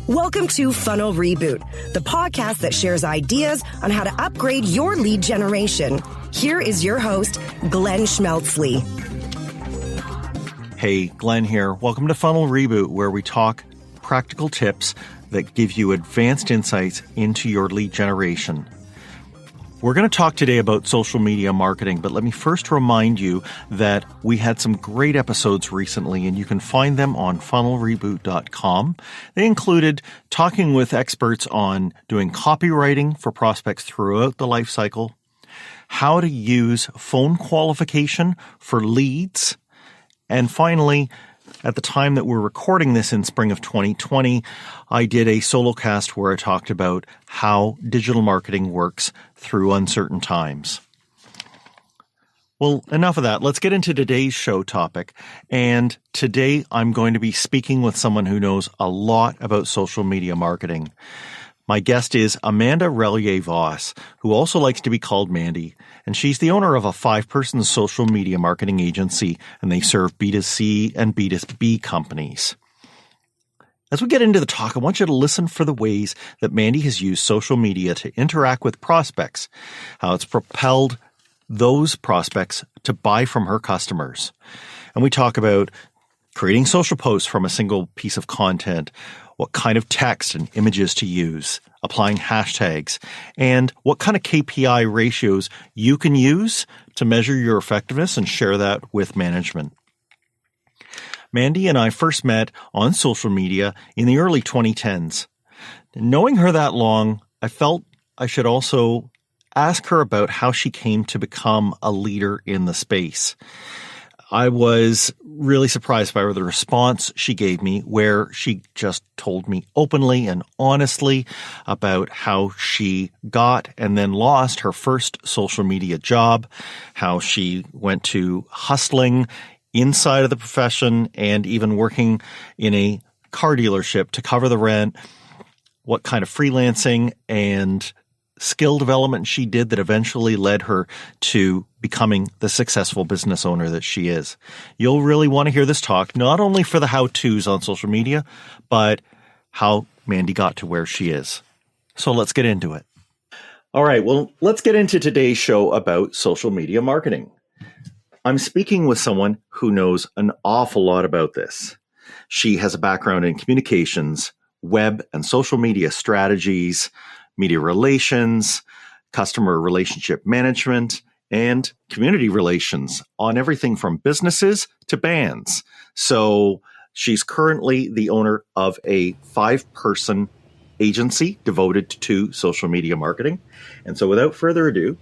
Welcome to Funnel Reboot, the podcast that shares ideas on how to upgrade your lead generation. Here is your host, Glenn Schmeltzley. Hey, Glenn here. Welcome to Funnel Reboot, where we talk practical tips that give you advanced insights into your lead generation. We're going to talk today about social media marketing, but let me first remind you that we had some great episodes recently, and you can find them on funnelreboot.com. They included talking with experts on doing copywriting for prospects throughout the life cycle, how to use phone qualification for leads, and finally, at the time that we're recording this in spring of 2020, I did a solo cast where I talked about how digital marketing works through uncertain times. Well, enough of that. Let's get into today's show topic. And today I'm going to be speaking with someone who knows a lot about social media marketing. My guest is Amanda Relyea-Voss, who also likes to be called Mandy, and she's the owner of a 5-person social media marketing agency, and they serve B2C and B2B companies. As we get into the talk, I want you to listen for the ways that Mandy has used social media to interact with prospects, how it's propelled those prospects to buy from her customers. And we talk about creating social posts from a single piece of content, what kind of text and images to use, applying hashtags, and what kind of KPI ratios you can use to measure your effectiveness and share that with management. Mandy and I first met on social media in the early 2010s. Knowing her that long, I felt I should also ask her about how she came to become a leader in the space. I was really surprised by the response she gave me, where she just told me openly and honestly about how she got and then lost her first social media job, how she went to hustling inside of the profession and even working in a car dealership to cover the rent, what kind of freelancing and skill development she did that eventually led her to becoming the successful business owner that she is. You'll really want to hear this talk, not only for the how-tos on social media, but how Mandy got to where she is. So let's get into it. All right, well, let's get into today's show about social media marketing. I'm speaking with someone who knows an awful lot about this. She has a background in communications, web and social media strategies, media relations, customer relationship management, and community relations on everything from businesses to bands. So she's currently the owner of a 5-person agency devoted to social media marketing. And so without further ado,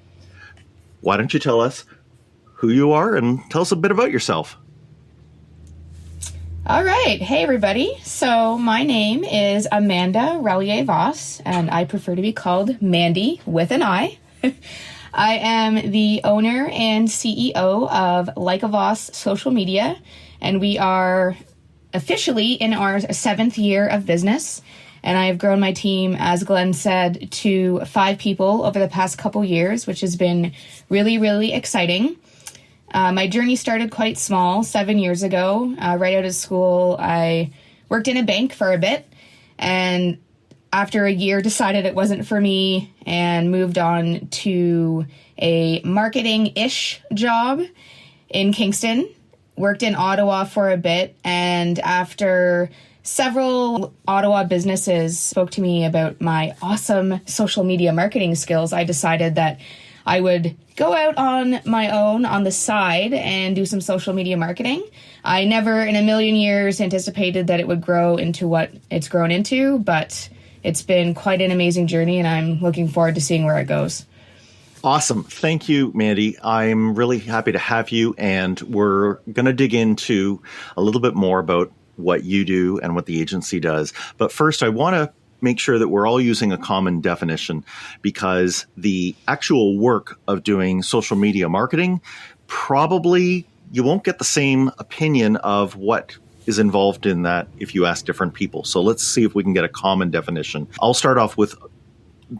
why don't you tell us who you are and tell us a bit about yourself? All right. Hey, everybody. So my name is Amanda Relyea-Voss, and I prefer to be called Mandy with an I. I am the owner and CEO of Relyea-Voss Social Media, and we are officially in our 7th year of business. And I've grown my team, as Glenn said, to 5 people over the past couple years, which has been really, really exciting. My journey started quite small 7 years ago. Right out of school, I worked in a bank for a bit, and after a year decided it wasn't for me and moved on to a marketing-ish job in Kingston. Worked in Ottawa for a bit, and after several Ottawa businesses spoke to me about my awesome social media marketing skills, I decided that I would go out on my own on the side and do some social media marketing. I never in a million years anticipated that it would grow into what it's grown into, but it's been quite an amazing journey, and I'm looking forward to seeing where it goes. Awesome. Thank you, Mandy. I'm really happy to have you, and we're going to dig into a little bit more about what you do and what the agency does. But first, I want to make sure that we're all using a common definition, because the actual work of doing social media marketing, probably you won't get the same opinion of what is involved in that if you ask different people. So let's see if we can get a common definition. I'll start off with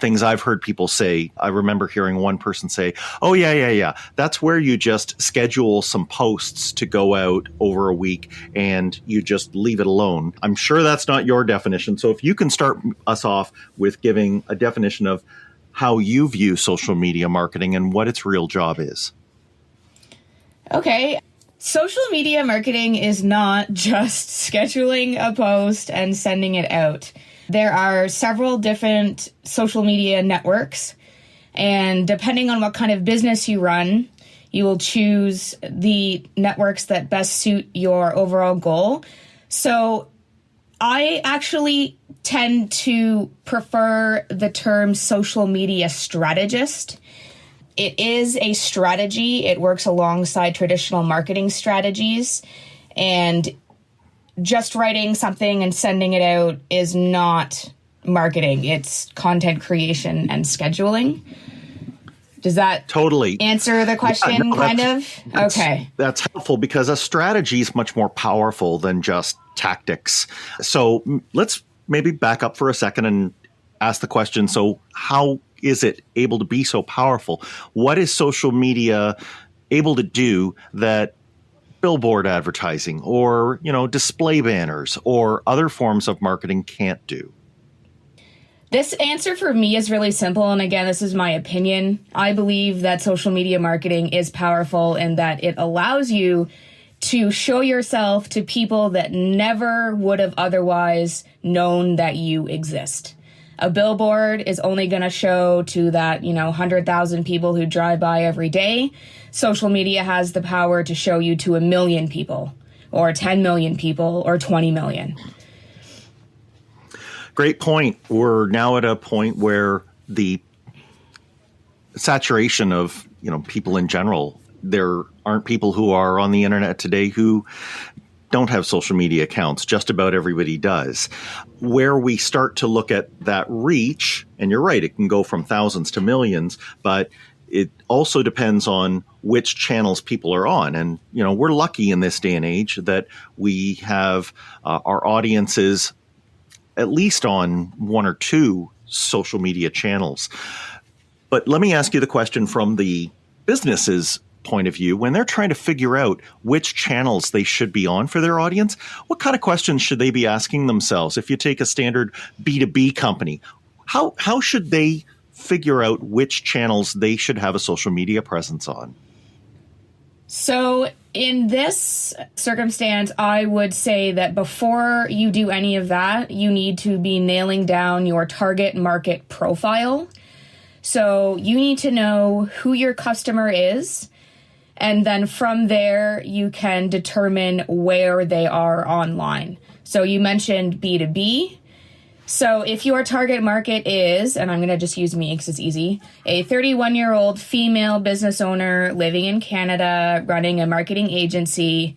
things I've heard people say. I remember hearing one person say, oh, yeah. That's where you just schedule some posts to go out over a week and you just leave it alone. I'm sure that's not your definition. So if you can start us off with giving a definition of how you view social media marketing and what its real job is. Okay. Social media marketing is not just scheduling a post and sending it out. There are several different social media networks, and depending on what kind of business you run, you will choose the networks that best suit your overall goal. So I actually tend to prefer the term social media strategist. It is a strategy. It works alongside traditional marketing strategies. And just writing something and sending it out is not marketing. It's content creation and scheduling. Does that totally answer the question, Okay. That's helpful because a strategy is much more powerful than just tactics. So let's maybe back up for a second and ask the question, so how is it able to be so powerful? What is social media able to do that billboard advertising or, display banners or other forms of marketing can't do? This answer for me is really simple. And again, this is my opinion. I believe that social media marketing is powerful in that it allows you to show yourself to people that never would have otherwise known that you exist. A billboard is only going to show to that, 100,000 people who drive by every day. Social media has the power to show you to 1 million people or 10 million people or 20 million. Great point. We're now at a point where the saturation of, people in general, there aren't people who are on the internet today who don't have social media accounts. Just about everybody does. Where we start to look at that reach, and you're right, it can go from thousands to millions, but it also depends on which channels people are on. And, we're lucky in this day and age that we have our audiences at least on one or two social media channels. But let me ask you the question from the business's point of view. When they're trying to figure out which channels they should be on for their audience, what kind of questions should they be asking themselves? If you take a standard B2B company, how should they figure out which channels they should have a social media presence on? So in this circumstance, I would say that before you do any of that, you need to be nailing down your target market profile. So you need to know who your customer is. And then from there, you can determine where they are online. So you mentioned B2B. So if your target market is, and I'm going to just use me because it's easy, a 31-year-old female business owner living in Canada, running a marketing agency,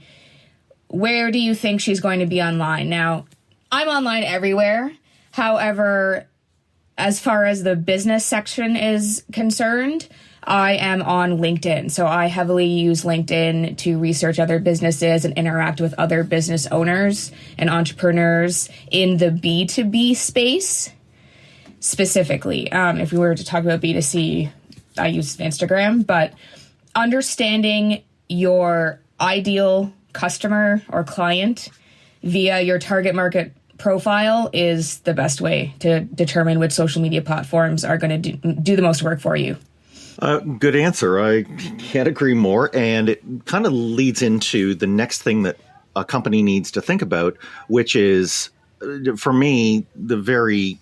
where do you think she's going to be online? Now, I'm online everywhere. However, as far as the business section is concerned, I am on LinkedIn. So I heavily use LinkedIn to research other businesses and interact with other business owners and entrepreneurs in the B2B space specifically. If we were to talk about B2C, I use Instagram, but understanding your ideal customer or client via your target market profile is the best way to determine which social media platforms are going to do the most work for you. Good answer. I can't agree more. And it kind of leads into the next thing that a company needs to think about, which is, for me, the very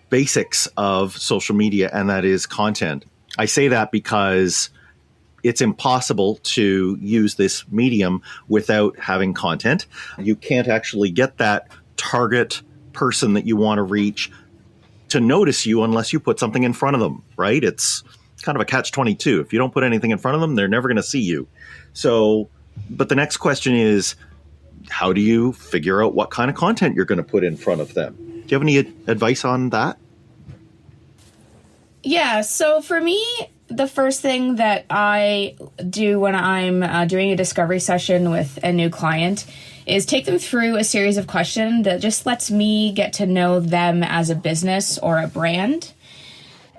basics of social media, and that is content. I say that because it's impossible to use this medium without having content. You can't actually get that target person that you want to reach to notice you unless you put something in front of them, right? It's kind of a catch-22. If you don't put anything in front of them, they're never going to see you. So, but the next question is, how do you figure out what kind of content you're going to put in front of them? Do you have any advice on that? Yeah, so for me, the first thing that I do when I'm doing a discovery session with a new client is take them through a series of questions that just lets me get to know them as a business or a brand.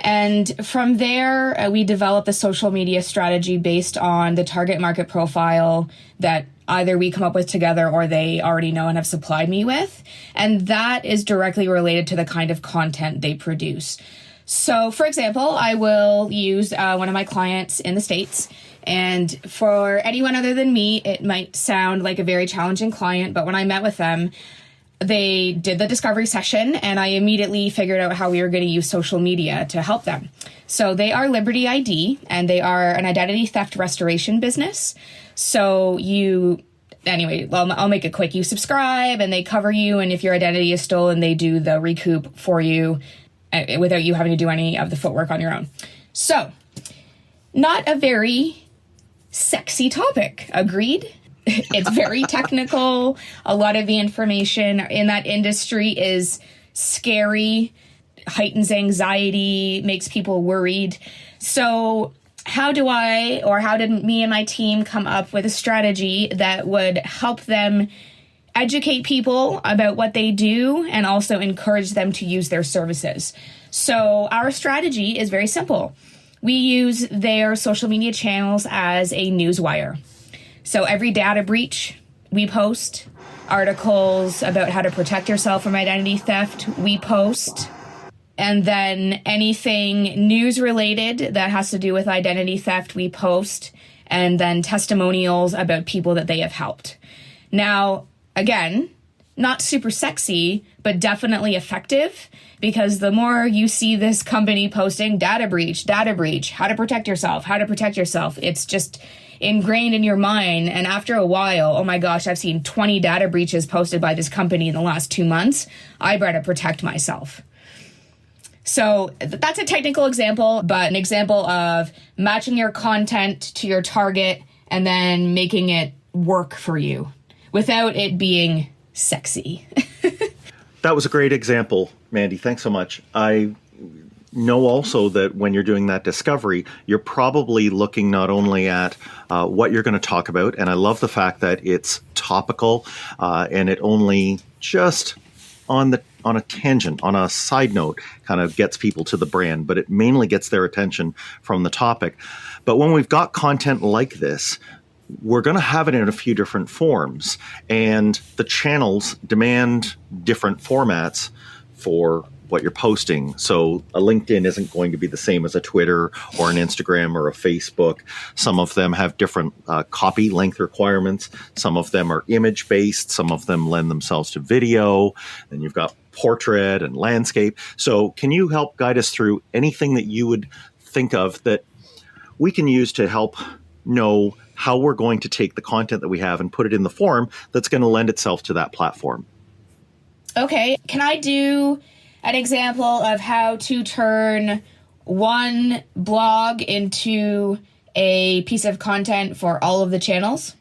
And from there, we develop the social media strategy based on the target market profile that either we come up with together or they already know and have supplied me with. And that is directly related to the kind of content they produce. So, for example, I will use one of my clients in the States. And for anyone other than me, it might sound like a very challenging client. But when I met with them, they did the discovery session, and I immediately figured out how we were going to use social media to help them. So they are Liberty ID, and they are an identity theft restoration business. So I'll make it quick. You subscribe, and they cover you, and if your identity is stolen, they do the recoup for you without you having to do any of the footwork on your own. So, not a very sexy topic, agreed? It's very technical. A lot of the information in that industry is scary, heightens anxiety, makes people worried. So how did me and my team come up with a strategy that would help them educate people about what they do and also encourage them to use their services? So our strategy is very simple. We use their social media channels as a newswire. So every data breach, we post. Articles about how to protect yourself from identity theft, we post. And then anything news related that has to do with identity theft, we post. And then testimonials about people that they have helped. Now, again, not super sexy, but definitely effective, because the more you see this company posting data breach, how to protect yourself, it's just ingrained in your mind. And after a while, oh my gosh, I've seen 20 data breaches posted by this company in the last 2 months. I better protect myself. So that's a technical example, but an example of matching your content to your target and then making it work for you without it being sexy. That was a great example, Mandy. Thanks so much. I know also that when you're doing that discovery, you're probably looking not only at what you're going to talk about, and I love the fact that it's topical and it only just on a tangent, on a side note, kind of gets people to the brand, but it mainly gets their attention from the topic. But when we've got content like this, we're going to have it in a few different forms, and the channels demand different formats for what you're posting. So a LinkedIn isn't going to be the same as a Twitter or an Instagram or a Facebook. Some of them have different copy length requirements. Some of them are image based. Some of them lend themselves to video. Then you've got portrait and landscape. So can you help guide us through anything that you would think of that we can use to help know how we're going to take the content that we have and put it in the form that's going to lend itself to that platform? Okay. Can I do an example of how to turn one blog into a piece of content for all of the channels?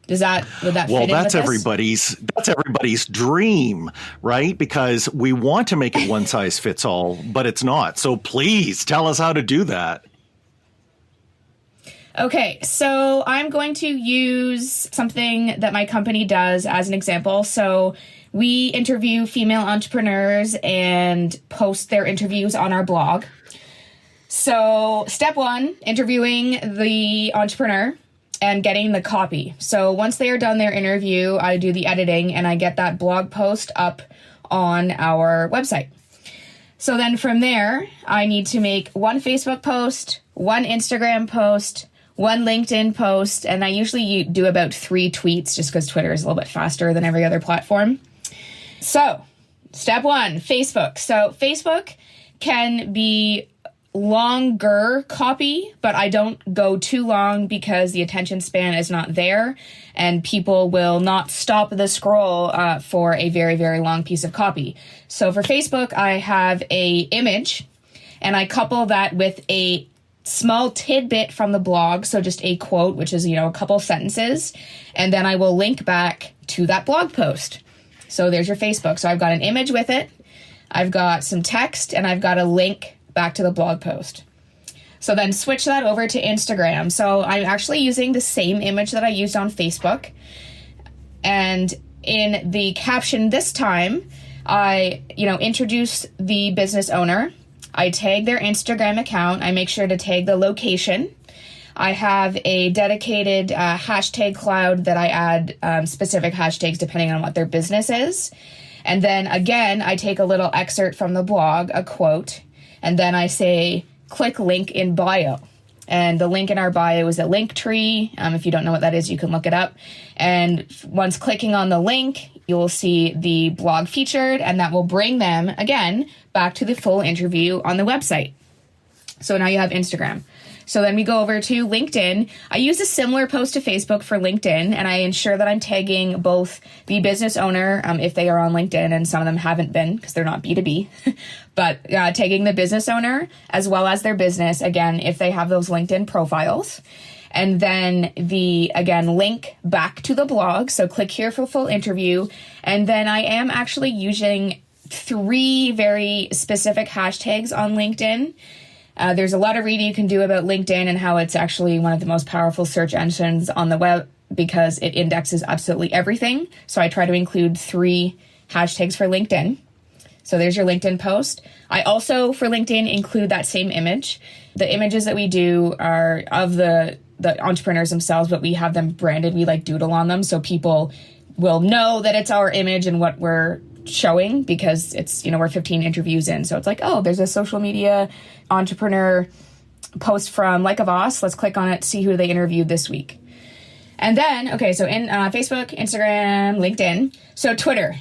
Would that fit in with this? That's everybody's dream, right? Because we want to make it one size fits all, but it's not. So please tell us how to do that. Okay, so I'm going to use something that my company does as an example. So we interview female entrepreneurs and post their interviews on our blog. So step one, interviewing the entrepreneur and getting the copy. So once they are done their interview, I do the editing and I get that blog post up on our website. So then from there, I need to make one Facebook post, one Instagram post, one LinkedIn post, and I usually do about 3 tweets just because Twitter is a little bit faster than every other platform. So, step one, Facebook. So, Facebook can be longer copy, but I don't go too long because the attention span is not there, and people will not stop the scroll for a very, very long piece of copy. So, for Facebook, I have a image, and I couple that with a small tidbit from the blog, so just a quote, which is, a couple sentences, and then I will link back to that blog post. So there's your Facebook. So I've got an image with it, I've got some text, and I've got a link back to the blog post. So then switch that over to Instagram. So I'm actually using the same image that I used on Facebook, and in the caption this time, I, introduce the business owner. I tag their Instagram account. I make sure to tag the location. I have a dedicated hashtag cloud that I add specific hashtags depending on what their business is. And then again, I take a little excerpt from the blog, a quote, and then I say, click link in bio. And the link in our bio is a link tree. If you don't know what that is, you can look it up. And once clicking on the link, you will see the blog featured, and that will bring them, again, back to the full interview on the website. So now you have Instagram. So then we go over to LinkedIn. I use a similar post to Facebook for LinkedIn, and I ensure that I'm tagging both the business owner, if they are on LinkedIn, and some of them haven't been because they're not B2B, but tagging the business owner as well as their business, again, if they have those LinkedIn profiles. And then again, link back to the blog. So click here for full interview. And then I am actually using 3 very specific hashtags on LinkedIn. There's a lot of reading you can do about LinkedIn and how it's actually one of the most powerful search engines on the web because it indexes absolutely everything. So I try to include 3 hashtags for LinkedIn. So there's your LinkedIn post. I also, for LinkedIn, include that same image. The images that we do are of the entrepreneurs themselves, but we have them branded. We doodle on them so people will know that it's our image and what we're showing because it's, we're 15 interviews in. So it's oh, there's a social media entrepreneur post from Relyea-Voss. Let's click on it, see who they interviewed this week. And then, okay, so in Facebook, Instagram, LinkedIn. So Twitter.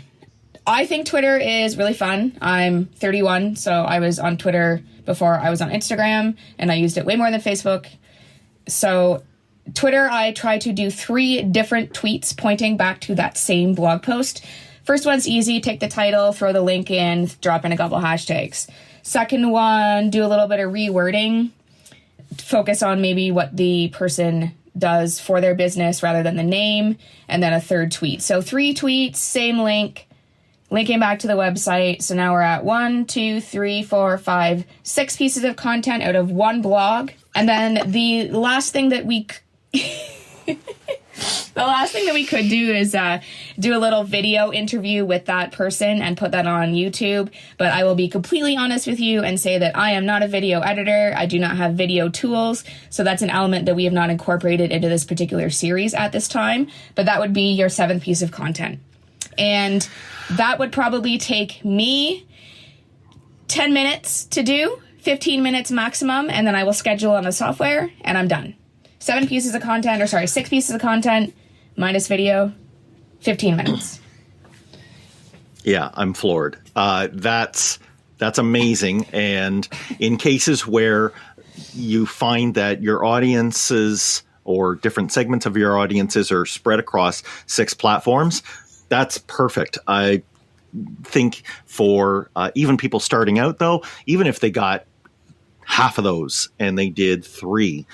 I think Twitter is really fun. I'm 31, so I was on Twitter before I was on Instagram, and I used it way more than Facebook. So Twitter, I try to do 3 different tweets pointing back to that same blog post. First one's easy, take the title, throw the link in, drop in a couple hashtags. Second one, do a little bit of rewording, focus on maybe what the person does for their business rather than the name, and then a third tweet. So 3 tweets, same link, linking back to the website. So now we're at 1, 2, 3, 4, 5, 6 pieces of content out of 1 blog. And then the last thing that we could do is do a little video interview with that person and put that on YouTube. But I will be completely honest with you and say that I am not a video editor. I do not have video tools. So that's an element that we have not incorporated into this particular series at this time. But that would be your 7th piece of content. And that would probably take me 10 minutes to do, 15 minutes maximum. And then I will schedule on the software and I'm done. 6 pieces of content minus video, 15 minutes. Yeah, I'm floored. That's amazing. And in cases where you find that your audiences or different segments of your audiences are spread across 6 platforms, that's perfect. I think for even people starting out, though, even if they got half of those and they did 3,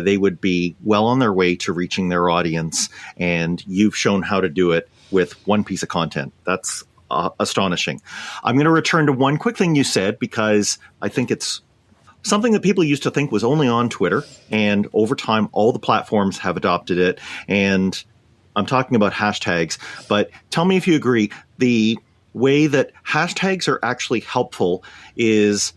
they would be well on their way to reaching their audience. And you've shown how to do it with 1 piece of content. That's astonishing. I'm going to return to one quick thing you said, because I think it's something that people used to think was only on Twitter. And over time, all the platforms have adopted it. And I'm talking about hashtags. But tell me if you agree, the way that hashtags are actually helpful is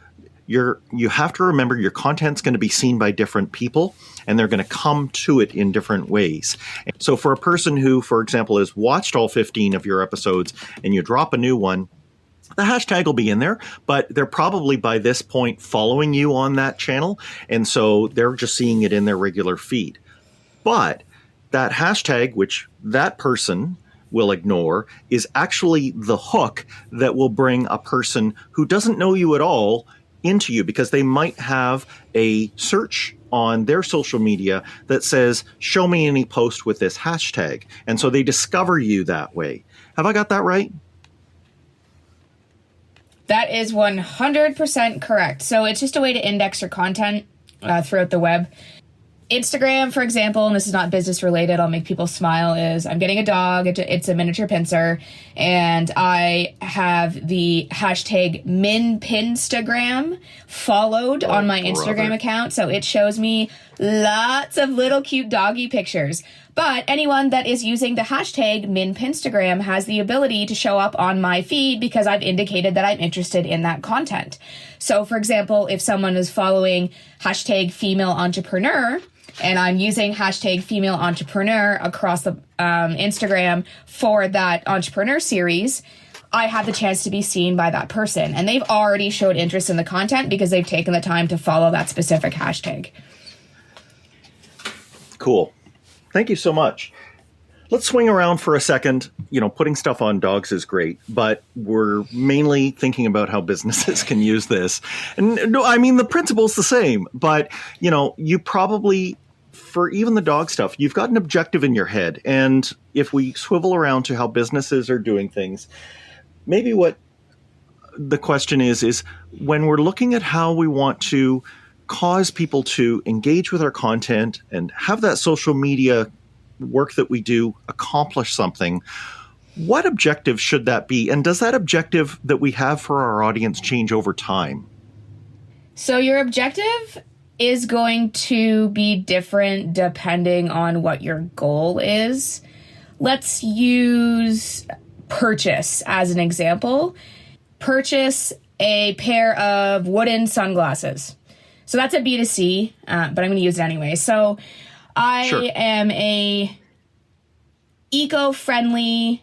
you have to remember your content's going to be seen by different people, and they're going to come to it in different ways. So for a person who, for example, has watched all 15 of your episodes and you drop a new one, the hashtag will be in there, but they're probably by this point following you on that channel. And so they're just seeing it in their regular feed. But that hashtag, which that person will ignore, is actually the hook that will bring a person who doesn't know you at all into you, because they might have a search on their social media that says, show me any post with this hashtag. And so they discover you that way. Have I got that right? That is 100% correct. So it's just a way to index your content throughout the web. Instagram, for example, and this is not business related, I'll make people smile, is I'm getting a dog. It's a miniature pincer. And I have the hashtag MinPinstagram followed on my Instagram account. So it shows me lots of little cute doggy pictures. But anyone that is using the hashtag MinPinstagram has the ability to show up on my feed because I've indicated that I'm interested in that content. So for example, if someone is following hashtag female entrepreneur, and I'm using hashtag female entrepreneur across the Instagram for that entrepreneur series, I have the chance to be seen by that person. And they've already showed interest in the content because they've taken the time to follow that specific hashtag. Cool. Thank you so much. Let's swing around for a second. Putting stuff on dogs is great, but we're mainly thinking about how businesses can use this. And no, I mean, the principle's the same, but, you probably, for even the dog stuff, you've got an objective in your head. And if we swivel around to how businesses are doing things, maybe what the question is when we're looking at how we want to cause people to engage with our content and have that social media work that we do accomplish something, what objective should that be? And does that objective that we have for our audience change over time? So your objective is going to be different depending on what your goal is. Let's use purchase as an example. Purchase a pair of wooden sunglasses. So that's a B2C, but I'm going to use it anyway. So I am a eco-friendly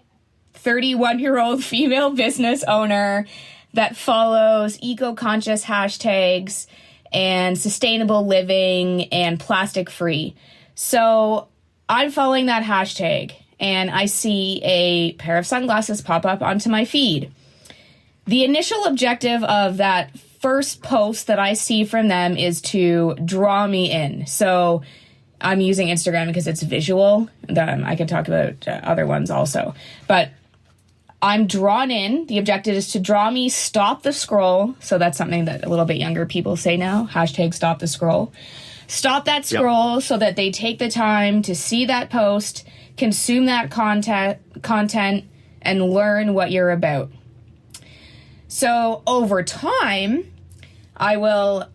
31-year-old female business owner that follows eco-conscious hashtags and sustainable living and plastic-free. So I'm following that hashtag, and I see a pair of sunglasses pop up onto my feed. The initial objective of that first post that I see from them is to draw me in. So I'm using Instagram because it's visual. I can talk about other ones also. But I'm drawn in. The objective is to draw me, stop the scroll. So that's something that a little bit younger people say now. Hashtag stop the scroll. Stop that scroll so that they take the time to see that post, consume that content, and learn what you're about. So over time, I will,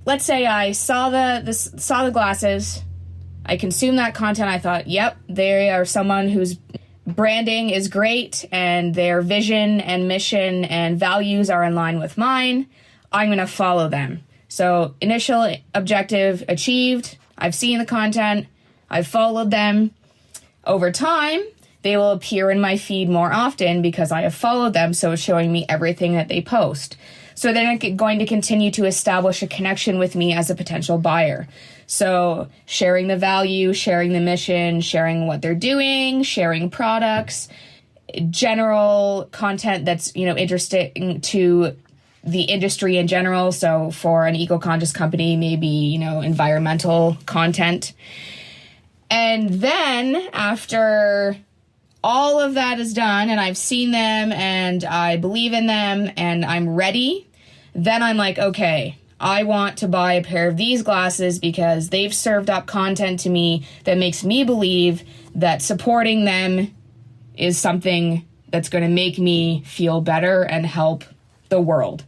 let's say I saw the glasses, I consumed that content, I thought, yep, they are someone whose branding is great and their vision and mission and values are in line with mine. I'm going to follow them. So initial objective achieved, I've seen the content, I've followed them. Over time, they will appear in my feed more often because I have followed them, so it's showing me everything that they post. So they're going to continue to establish a connection with me as a potential buyer. So sharing the value, sharing the mission, sharing what they're doing, sharing products, general content that's, interesting to the industry in general. So for an eco-conscious company, maybe, environmental content. And then after all of that is done and I've seen them and I believe in them and I'm ready, then I'm like, okay, I want to buy a pair of these glasses because they've served up content to me that makes me believe that supporting them is something that's going to make me feel better and help the world.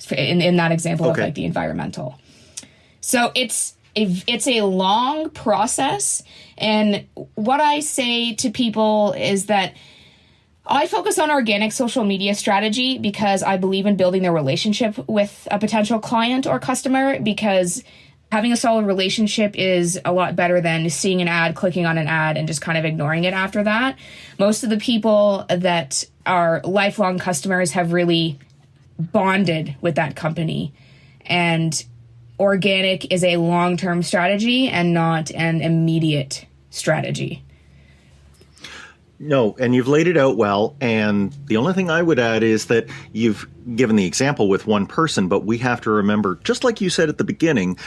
In that example of like the environmental. So it's a long process. And what I say to people is that I focus on organic social media strategy because I believe in building their relationship with a potential client or customer, because having a solid relationship is a lot better than seeing an ad, clicking on an ad, and just kind of ignoring it after that. Most of the people that are lifelong customers have really bonded with that company. And organic is a long-term strategy and not an immediate strategy. No, and you've laid it out well. And the only thing I would add is that you've given the example with one person, but we have to remember, just like you said at the beginning,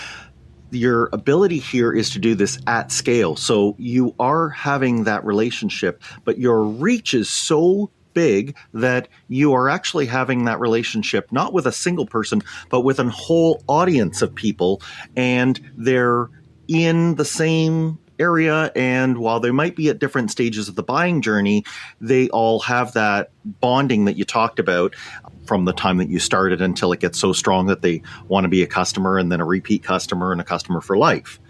your ability here is to do this at scale. So you are having that relationship, but your reach is so big that you are actually having that relationship not with a single person, but with a whole audience of people, and they're in the same area, and while they might be at different stages of the buying journey, they all have that bonding that you talked about from the time that you started until it gets so strong that they want to be a customer and then a repeat customer and a customer for life.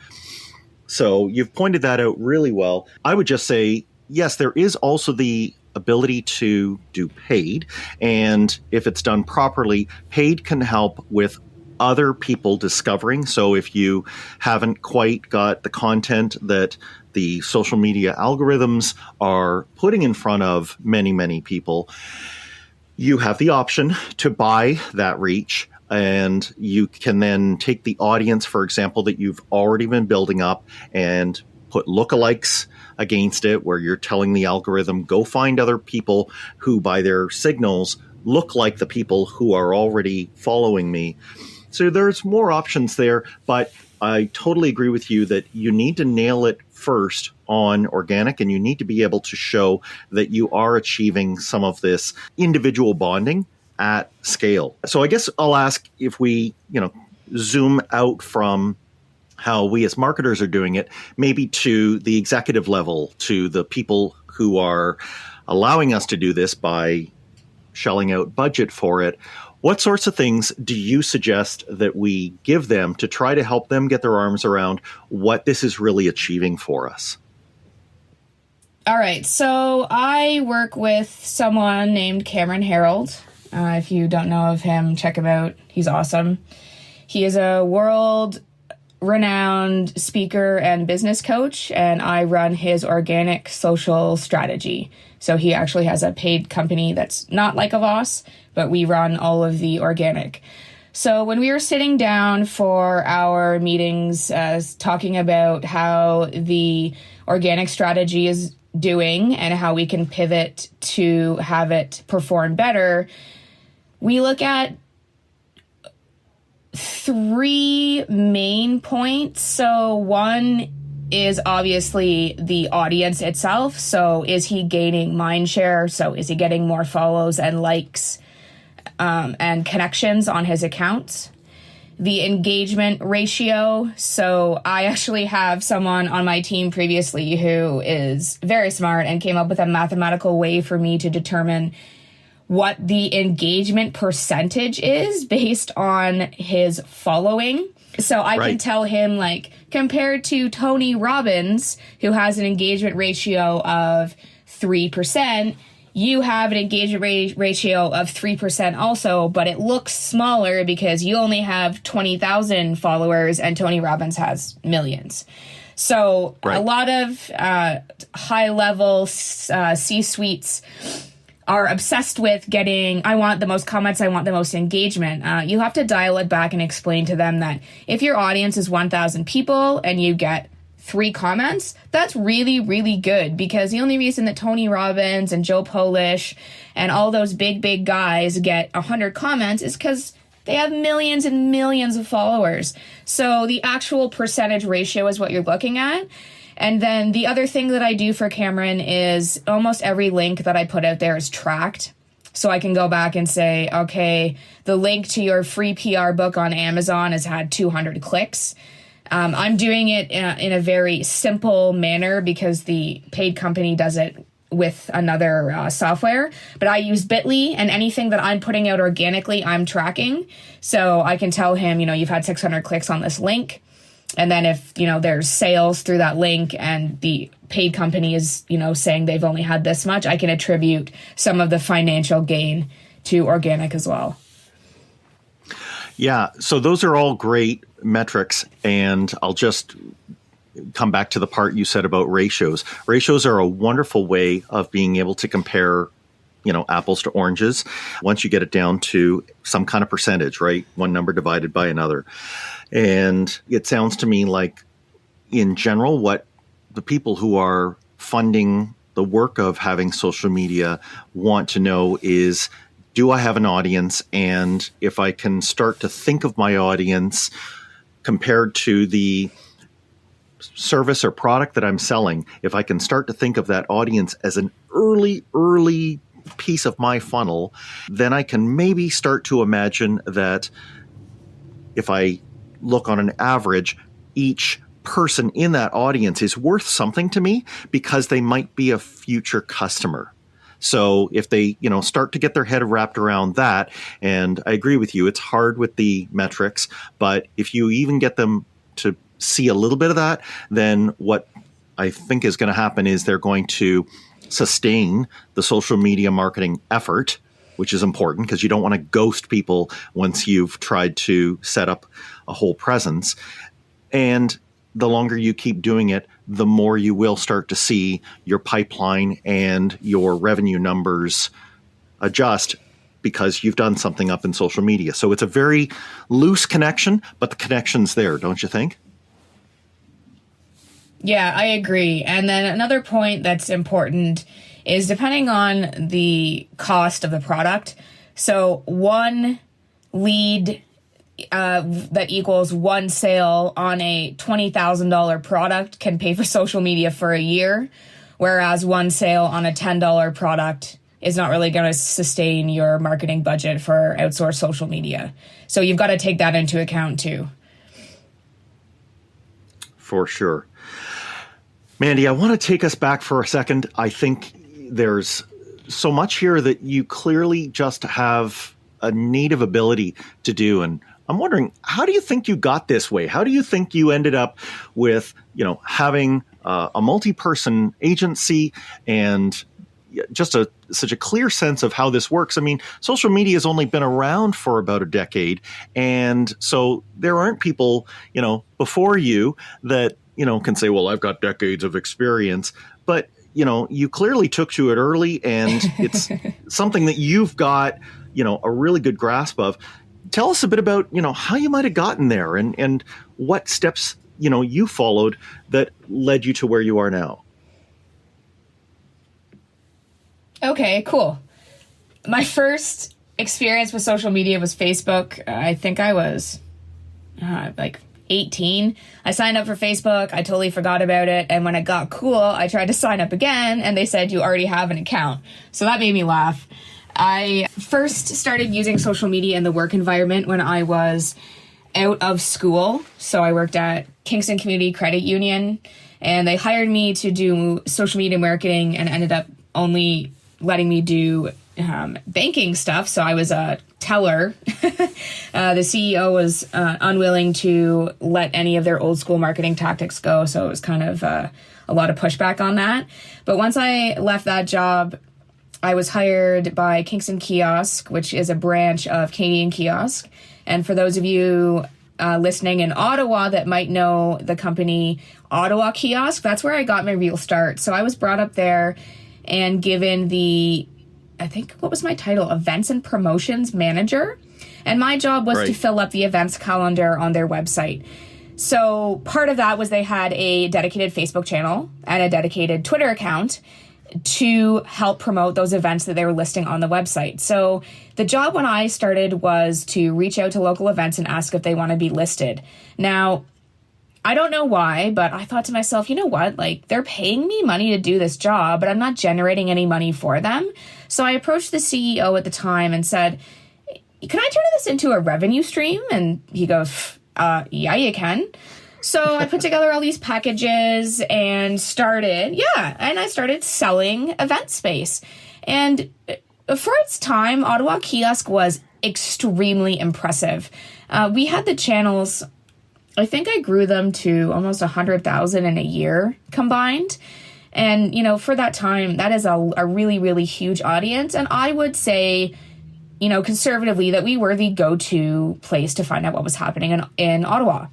So you've pointed that out really well. I would just say, yes, there is also the ability to do paid. And if it's done properly, paid can help with other people discovering. So if you haven't quite got the content that the social media algorithms are putting in front of many, many people, you have the option to buy that reach. And you can then take the audience, for example, that you've already been building up and put lookalikes against it, where you're telling the algorithm, go find other people who, by their signals, look like the people who are already following me. So there's more options there, but I totally agree with you that you need to nail it first on organic, and you need to be able to show that you are achieving some of this individual bonding at scale. So I guess I'll ask, if we, zoom out from how we as marketers are doing it, maybe to the executive level, to the people who are allowing us to do this by shelling out budget for it. What sorts of things do you suggest that we give them to try to help them get their arms around what this is really achieving for us? All right. So I work with someone named Cameron Harold. If you don't know of him, check him out. He's awesome. He is a world-renowned speaker and business coach, and I run his organic social strategy. So he actually has a paid company that's not like a Voss, but we run all of the organic. So when we were sitting down for our meetings, talking about how the organic strategy is doing and how we can pivot to have it perform better, we look at 3 main points. So one is obviously the audience itself. So is he gaining mind share? So is he getting more follows and likes and connections on his accounts? The engagement ratio. So I actually have someone on my team previously who is very smart and came up with a mathematical way for me to determine what the engagement percentage is based on his following. So I can tell him, like, compared to Tony Robbins, who has an engagement ratio of 3%, you have an engagement ratio of 3% also, but it looks smaller because you only have 20,000 followers and Tony Robbins has millions. So a lot of high-level C-suites are obsessed with getting, I want the most comments, I want the most engagement. You have to dial it back and explain to them that if your audience is 1,000 people and you get 3 comments, that's really, really good, because the only reason that Tony Robbins and Joe Polish and all those big guys get 100 comments is because they have millions and millions of followers. So the actual percentage ratio is what you're looking at. And then the other thing that I do for Cameron is almost every link that I put out there is tracked. So I can go back and say, okay, the link to your free PR book on Amazon has had 200 clicks. I'm doing it in a very simple manner because the paid company does it with another software. But I use Bitly, and anything that I'm putting out organically, I'm tracking. So I can tell him, you've had 600 clicks on this link. And then if, there's sales through that link and the paid company is, saying they've only had this much, I can attribute some of the financial gain to organic as well. Yeah, so those are all great metrics. And I'll just come back to the part you said about ratios. Ratios are a wonderful way of being able to compare, apples to oranges. Once you get it down to some kind of percentage, right? One number divided by another. And it sounds to me like, in general, what the people who are funding the work of having social media want to know is, do I have an audience? And if I can start to think of my audience compared to the service or product that I'm selling, if I can start to think of that audience as an early piece of my funnel, then I can maybe start to imagine that if I look on an average, each person in that audience is worth something to me because they might be a future customer. So if they, start to get their head wrapped around that, and I agree with you, it's hard with the metrics, but if you even get them to see a little bit of that, then what I think is going to happen is they're going to sustain the social media marketing effort, which is important because you don't want to ghost people once you've tried to set up a whole presence. And the longer you keep doing it, the more you will start to see your pipeline and your revenue numbers adjust because you've done something up in social media. So it's a very loose connection, but the connection's there, don't you think? Yeah, I agree. And then another point that's important is depending on the cost of the product. So one lead that equals one sale on a $20,000 product can pay for social media for a year, whereas one sale on a $10 product is not really going to sustain your marketing budget for outsourced social media. So you've got to take that into account too. For sure. Mandy, I want to take us back for a second. I think there's so much here that you clearly just have a native ability to do. And I'm wondering, how do you think you got this way? How do you think you ended up with, having a multi-person agency and just such a clear sense of how this works? I mean, social media has only been around for about a decade. And so there aren't people, before you that, can say, well, I've got decades of experience. But, you clearly took to it early, and it's something that you've got, a really good grasp of. Tell us a bit about, how you might have gotten there and what steps, you followed that led you to where you are now. Okay, cool. My first experience with social media was Facebook. I think I was 18. I signed up for Facebook. I totally forgot about it. And when it got cool, I tried to sign up again, and they said, you already have an account. So that made me laugh. I first started using social media in the work environment when I was out of school. So I worked at Kingston Community Credit Union, and they hired me to do social media marketing and ended up only letting me do banking stuff. So I was a teller. The CEO was unwilling to let any of their old school marketing tactics go. So it was kind of a lot of pushback on that. But once I left that job, I was hired by Kingston Kiosk, which is a branch of Canadian Kiosk. And for those of you listening in Ottawa that might know the company Ottawa Kiosk, that's where I got my real start. So I was brought up there and given what was my title? Events and Promotions Manager. And my job was to fill up the events calendar on their website. So part of that was they had a dedicated Facebook channel and a dedicated Twitter account to help promote those events that they were listing on the website. So the job when I started was to reach out to local events and ask if they want to be listed. Now, I don't know why, but I thought to myself, you know what? They're paying me money to do this job, but I'm not generating any money for them. So I approached the CEO at the time and said, can I turn this into a revenue stream? And he goes, yeah, you can. So I put together all these packages and I started selling event space. And for its time, Ottawa Kiosk was extremely impressive. We had the channels, I think I grew them to almost 100,000 in a year combined. And, for that time, that is a really, really huge audience. And I would say, conservatively, that we were the go-to place to find out what was happening in Ottawa.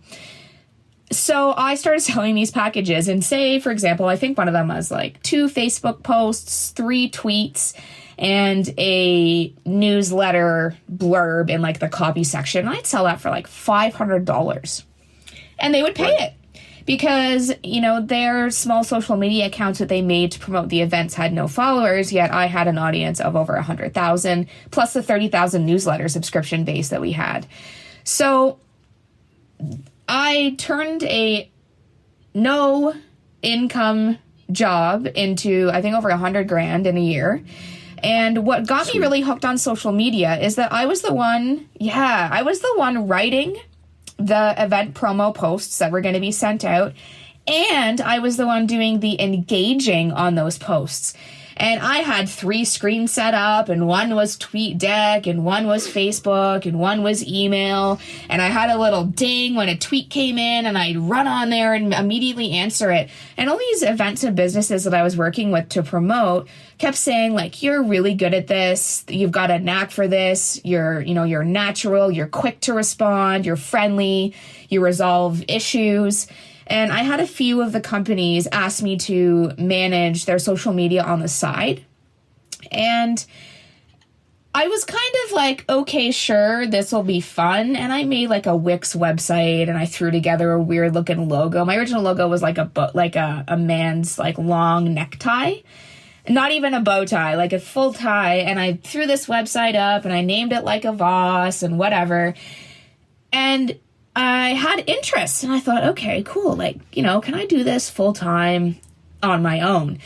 So I started selling these packages and say, for example, I think one of them was 2 Facebook posts, 3 tweets, and a newsletter blurb in the copy section. I'd sell that for $500. And they would pay it because, their small social media accounts that they made to promote the events had no followers, yet I had an audience of over 100,000, plus the 30,000 newsletter subscription base that we had. So I turned a no income job into, I think, over $100,000 in a year. And what got me really hooked on social media is that I was the one writing the event promo posts that were going to be sent out. And I was the one doing the engaging on those posts. And I had 3 screens set up, and one was TweetDeck, and one was Facebook, and one was email. And I had a little ding when a tweet came in, and I'd run on there and immediately answer it. And all these events and businesses that I was working with to promote kept saying, like, you're really good at this. You've got a knack for this. You're natural. You're quick to respond. You're friendly. You resolve issues. And I had a few of the companies ask me to manage their social media on the side. And I was kind of like, okay, sure, this will be fun. And I made like a Wix website, and I threw together a weird looking logo. My original logo was like a man's like long necktie. Not even a bow tie, like a full tie. And I threw this website up, and I named it Relyea-Voss and whatever. And I had interest, and I thought, okay, cool. Like, can I do this full time on my own?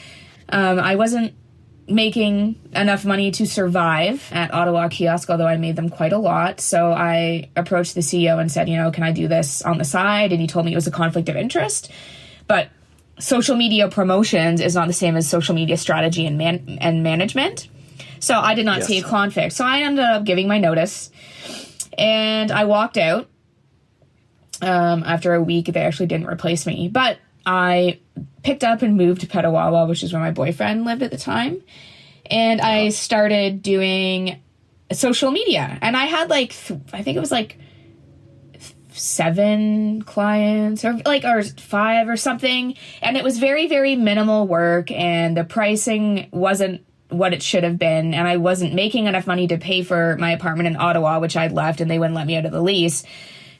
I wasn't making enough money to survive at Ottawa Kiosk, although I made them quite a lot. So I approached the CEO and said, can I do this on the side? And he told me it was a conflict of interest. But social media promotions is not the same as social media strategy and management. So I did not see a conflict. So I ended up giving my notice, and I walked out. After a week, they actually didn't replace me, but I picked up and moved to Petawawa, which is where my boyfriend lived at the time. And I started doing social media, and I had I think it was 7 clients or 5 or something. And it was very, very minimal work, and the pricing wasn't what it should have been. And I wasn't making enough money to pay for my apartment in Ottawa, which I'd left, and they wouldn't let me out of the lease.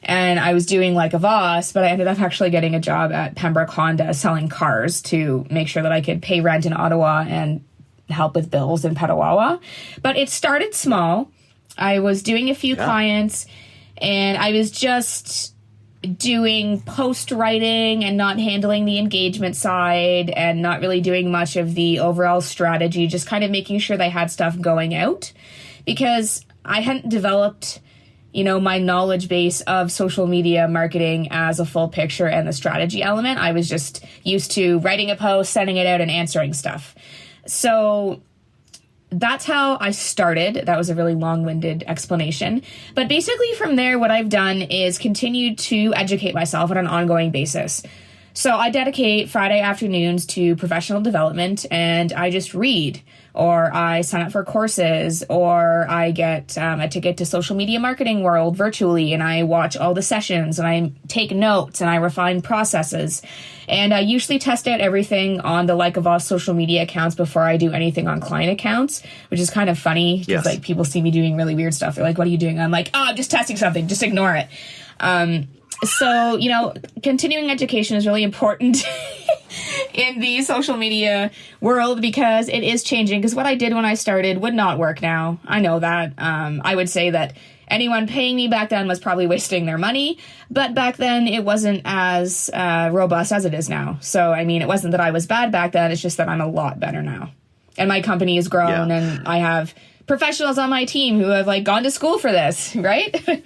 And I was doing Relyea-Voss, but I ended up actually getting a job at Pembroke Honda selling cars to make sure that I could pay rent in Ottawa and help with bills in Petawawa. But it started small. I was doing a few clients, and I was just doing post writing and not handling the engagement side and not really doing much of the overall strategy, just kind of making sure they had stuff going out, because I hadn't developed my knowledge base of social media marketing as a full picture and the strategy element. I was just used to writing a post, sending it out, and answering stuff. So that's how I started. That was a really long-winded explanation. But basically from there, what I've done is continue to educate myself on an ongoing basis. So I dedicate Friday afternoons to professional development, and I just read, or I sign up for courses, or I get a ticket to Social Media Marketing World virtually, and I watch all the sessions, and I take notes, and I refine processes. And I usually test out everything on the Relyea-Voss social media accounts before I do anything on client accounts, which is kind of funny, because people see me doing really weird stuff. They're like, what are you doing? I'm like, I'm just testing something. Just ignore it. So, continuing education is really important in the social media world, because it is changing. Because what I did when I started would not work now. I know that. I would say that anyone paying me back then was probably wasting their money. But back then, it wasn't as robust as it is now. So, it wasn't that I was bad back then. It's just that I'm a lot better now. And my company has grown, and I have professionals on my team who have gone to school for this, right?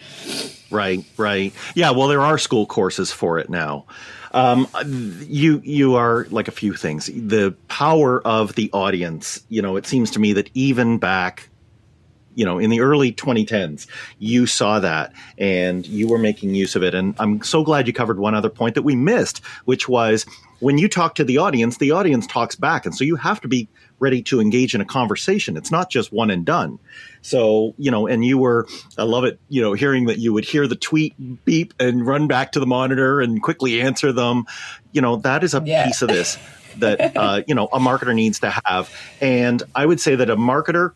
Right. Yeah, well, there are school courses for it now. You are like a few things. The power of the audience, it seems to me that even back, in the early 2010s, you saw that and you were making use of it. And I'm so glad you covered one other point that we missed, which was when you talk to the audience talks back. And so you have to be ready to engage in a conversation. It's not just one and done. So, and I love it, hearing that you would hear the tweet beep and run back to the monitor and quickly answer them. That is a piece of this that, a marketer needs to have. And I would say that a marketer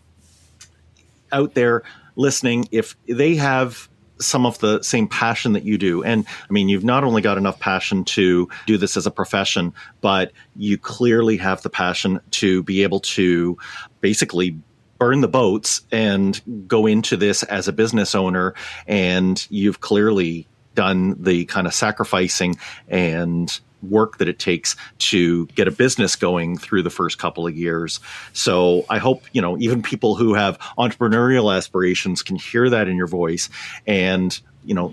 out there listening, if they have some of the same passion that you do, and you've not only got enough passion to do this as a profession, but you clearly have the passion to be able to basically burn the boats and go into this as a business owner. And you've clearly done the kind of sacrificing and work that it takes to get a business going through the first couple of years. So I hope, even people who have entrepreneurial aspirations can hear that in your voice and,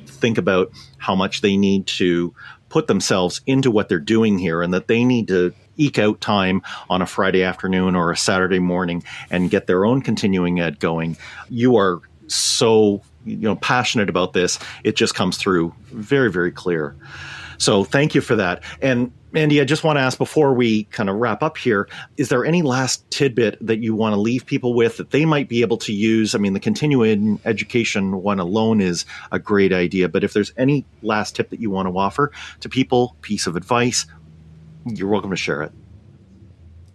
think about how much they need to put themselves into what they're doing here, and that they need to, eke out time on a Friday afternoon or a Saturday morning and get their own continuing ed going. You are so passionate about this. It just comes through very, very clear. So thank you for that. And Mandy, I just want to ask before we kind of wrap up here, is there any last tidbit that you want to leave people with that they might be able to use? I mean, the continuing education one alone is a great idea, but if there's any last tip that you want to offer to people, piece of advice, you're welcome to share it.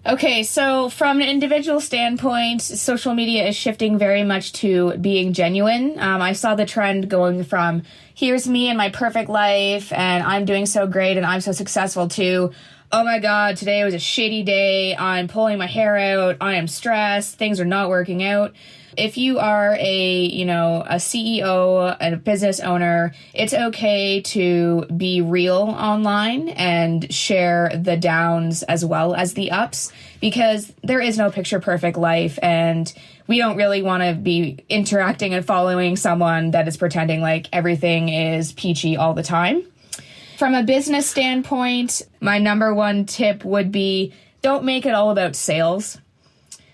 Okay, so from an individual standpoint, social media is shifting very much to being genuine. I saw the trend going from, here's me and my perfect life, and I'm doing so great, and I'm so successful, to, oh my God, today was a shitty day, I'm pulling my hair out, I am stressed, things are not working out. If you are a CEO and a business owner, it's okay to be real online and share the downs as well as the ups, because there is no picture perfect life, and we don't really want to be interacting and following someone that is pretending like everything is peachy all the time. From a business standpoint, my number one tip would be, don't make it all about sales.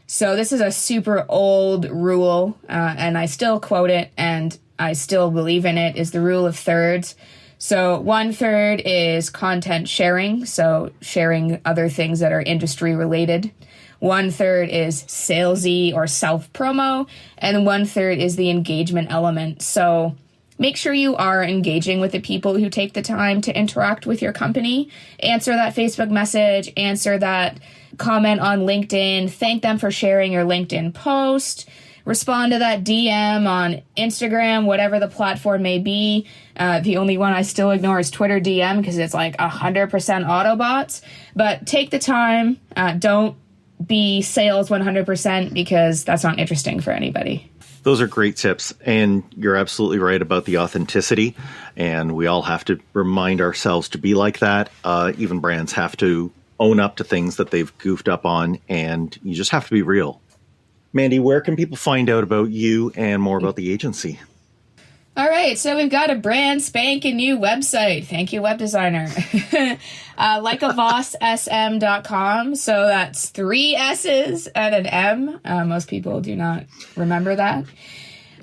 So this is a super old rule, and I still quote it, and I still believe in it, is the rule of thirds. So 1/3 is content sharing, so sharing other things that are industry related. 1/3 is salesy or self-promo, and 1/3 is the engagement element. So make sure you are engaging with the people who take the time to interact with your company. Answer that Facebook message, answer that comment on LinkedIn, thank them for sharing your LinkedIn post, respond to that DM on Instagram, whatever the platform may be. The only one I still ignore is Twitter DM because it's like 100% Autobots. But take the time. Don't be sales 100% because that's not interesting for anybody. Those are great tips, and you're absolutely right about the authenticity, and we all have to remind ourselves to be like that. Even brands have to own up to things that they've goofed up on, and you just have to be real. Mandy, where can people find out about you and more about the agency? All right, so we've got a brand spanking new website. Thank you, web designer. Relyea-Voss.com. So that's 3 S's and an M. Most people do not remember that.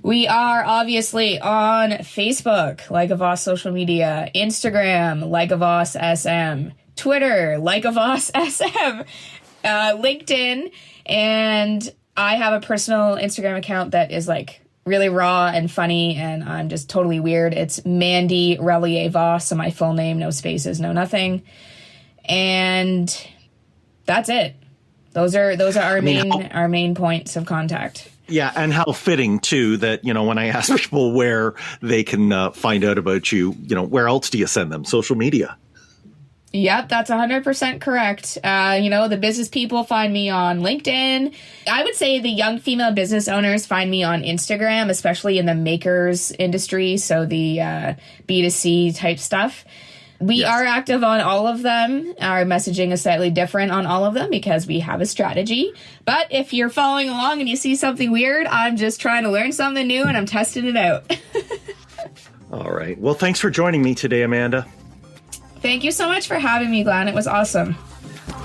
We are obviously on Facebook, Relyea-Voss social media, Instagram, Relyea-Voss SM, Twitter, Relyea-Voss SM, LinkedIn, and I have a personal Instagram account that is like really raw and funny, and I'm just totally weird. It's Mandy Relyea-Voss, so my full name, no spaces, no nothing. And that's it. Those are our main points of contact. Yeah, and how fitting too that, when I ask people where they can find out about you, where else do you send them? Social media. Yep, that's 100% correct. The business people find me on LinkedIn. I would say the young female business owners find me on Instagram, especially in the makers industry, so the B2C type stuff. We are active on all of them. Our messaging is slightly different on all of them because we have a strategy. But if you're following along and you see something weird, I'm just trying to learn something new and I'm testing it out. All right. Well, thanks for joining me today, Amanda. Thank you so much for having me, Glenn. It was awesome.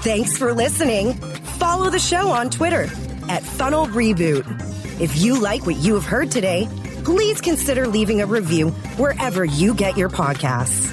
Thanks for listening. Follow the show on Twitter @Funnel Reboot. If you like what you have heard today, please consider leaving a review wherever you get your podcasts.